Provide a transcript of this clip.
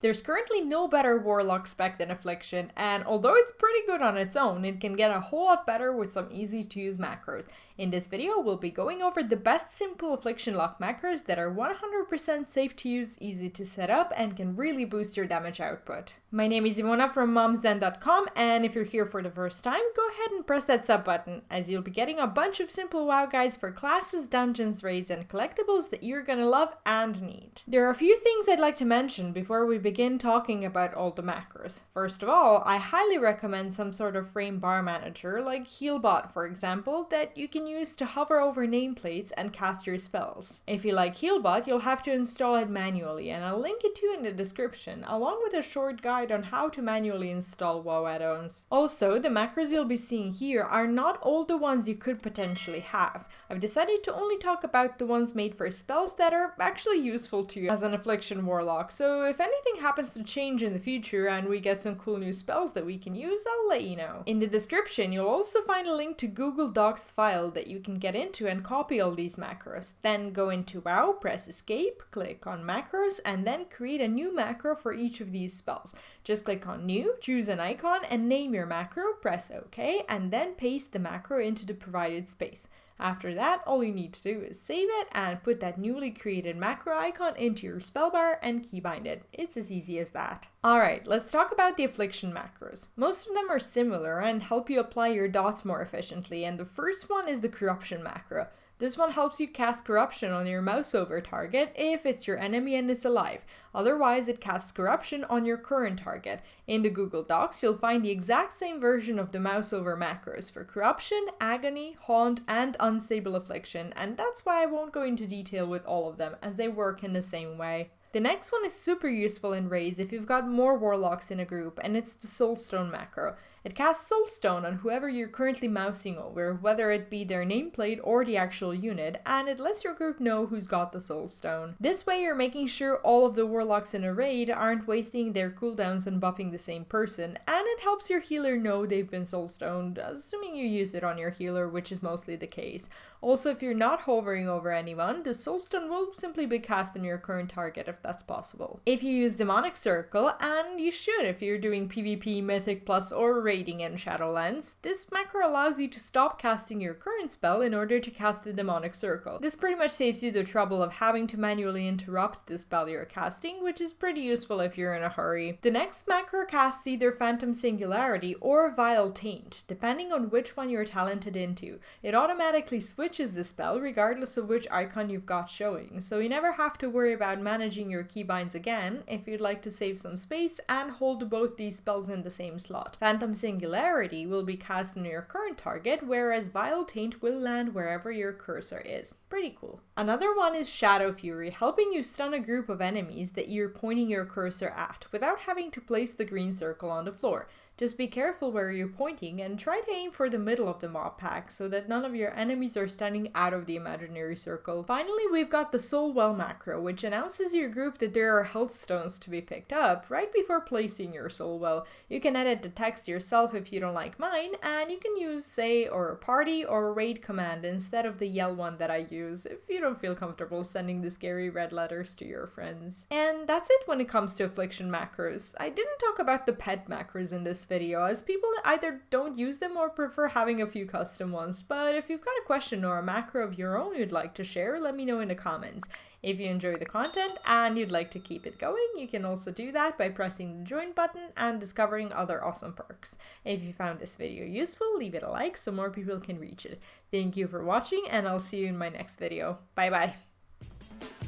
There's currently no better Warlock spec than Affliction, and although it's pretty good on its own, it can get a whole lot better with some easy to use macros. In this video, we'll be going over the best simple Affliction lock macros that are 100% safe to use, easy to set up, and can really boost your damage output. My name is Ivona from momsden.com, and if you're here for the first time, go ahead and press that sub button, as you'll be getting a bunch of simple WoW guides for classes, dungeons, raids, and collectibles that you're gonna love and need. There are a few things I'd like to mention before we begin talking about all the macros. First of all, I highly recommend some sort of frame bar manager like Healbot, for example, that you can use to hover over nameplates and cast your spells. If you like Healbot, you'll have to install it manually, and I'll link it to you in the description, along with a short guide on how to manually install WoW add-ons. Also, the macros you'll be seeing here are not all the ones you could potentially have. I've decided to only talk about the ones made for spells that are actually useful to you as an Affliction Warlock, so if anything happens to change in the future and we get some cool new spells that we can use, I'll let you know. In the description, you'll also find a link to Google Docs file that you can get into and copy all these macros. Then go into WoW, press escape, click on macros, and then create a new macro for each of these spells. Just click on new, choose an icon, and name your macro, press OK, and then paste the macro into the provided space. After that, all you need to do is save it and put that newly created macro icon into your spellbar and keybind it. It's as easy as that. Alright, let's talk about the Affliction macros. Most of them are similar and help you apply your dots more efficiently, and the first one is the Corruption macro. This one helps you cast Corruption on your mouse over target if it's your enemy and it's alive. Otherwise, it casts Corruption on your current target. In the Google Docs, you'll find the exact same version of the mouse over macros for Corruption, Agony, Haunt, and Unstable Affliction, and that's why I won't go into detail with all of them, as they work in the same way. The next one is super useful in raids if you've got more warlocks in a group, and it's the Soulstone macro. It casts Soulstone on whoever you're currently mousing over, whether it be their nameplate or the actual unit, and it lets your group know who's got the Soulstone. This way you're making sure all of the warlocks in a raid aren't wasting their cooldowns on buffing the same person, and it helps your healer know they've been Soulstoned, assuming you use it on your healer, which is mostly the case. Also, if you're not hovering over anyone, the Soulstone will simply be cast on your current target if that's possible. If you use Demonic Circle, and you should if you're doing PvP, Mythic Plus, or raiding in Shadowlands, this macro allows you to stop casting your current spell in order to cast the Demonic Circle. This pretty much saves you the trouble of having to manually interrupt the spell you're casting, which is pretty useful if you're in a hurry. The next macro casts either Phantom Singularity or Vile Taint, depending on which one you're talented into. It automatically switches the spell regardless of which icon you've got showing, so you never have to worry about managing your keybinds again if you'd like to save some space and hold both these spells in the same slot. Phantom Singularity will be cast on your current target, whereas Vile Taint will land wherever your cursor is. Pretty cool. Another one is Shadow Fury, helping you stun a group of enemies that you're pointing your cursor at, without having to place the green circle on the floor. Just be careful where you're pointing and try to aim for the middle of the mob pack so that none of your enemies are standing out of the imaginary circle. Finally, we've got the Soul Well macro, which announces your group that there are health stones to be picked up right before placing your Soul Well. You can edit the text yourself if you don't like mine, and you can use say or party or raid command instead of the yell one that I use if you don't feel comfortable sending the scary red letters to your friends. And that's it when it comes to Affliction macros. I didn't talk about the pet macros in this video, as people either don't use them or prefer having a few custom ones, but if you've got a question or a macro of your own you'd like to share, let me know in the comments. If you enjoy the content and you'd like to keep it going, you can also do that by pressing the join button and discovering other awesome perks. If you found this video useful, leave it a like so more people can reach it. Thank you for watching, and I'll see you in my next video. Bye bye!